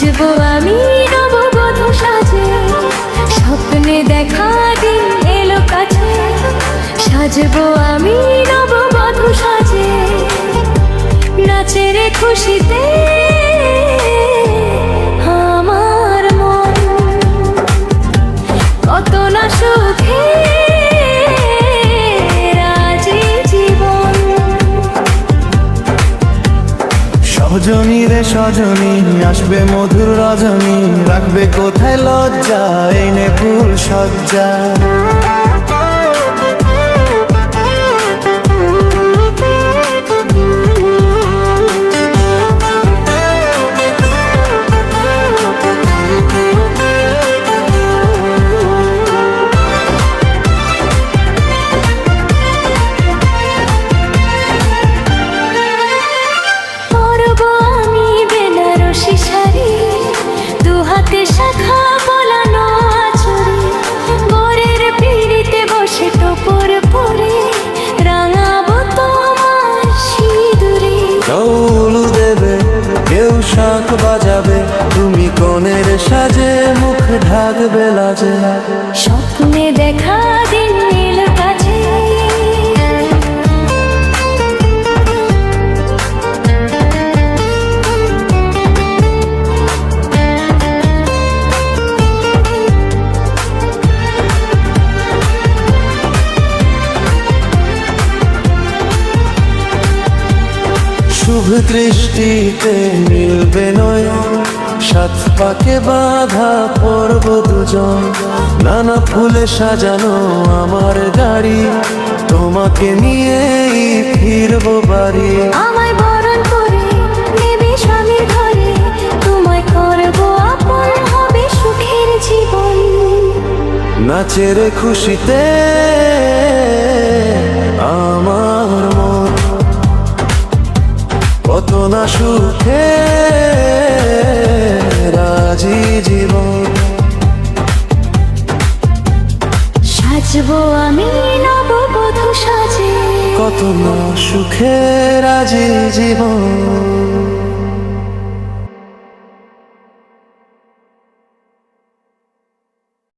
সাজবো আমি নববধূ সাজে, স্বপ্নে দেখা দিন এলো কাছে। সাজবো আমি নববধূ সাজে, নাচের খুশিতে আমার মন কত না সুখে রাজি জীবন। সজনী রে সজনী, আসবে মধুর রজনী, রাখবে কোথায় লজ্জা এনে ফুল সজ্জা। শাখা বলানো আচরে, বরের পিড়িতে বসে টোপর পরে, রাঙাবো তোমার সিঁদুরে। ঢোল দেবে কেউ শাঁখ বাজাবে, তুমি কনের সাজে মুখ ঢাকবে লাজে। স্বপ্নে দেখা দিন এলো কাছে, শুভ দৃষ্টিতে মিলবে নয়ন, সাত পাকে বাঁধা পড়ব দুজন। নানা ফুলে সাজানো আমার গাড়ি, তোমাকে নিয়েই ফিরবো বাড়ি। আমায় বরণ করে নেবে স্বামীর ঘরে, তোমায় করবো আপন, হবে সুখের জীবন। নাচের খুশিতে আমার মন কত না সুখে রাজি জীবন। সাজবো আমি নববধূ সাজে, কত না সুখে রাজি জীবন।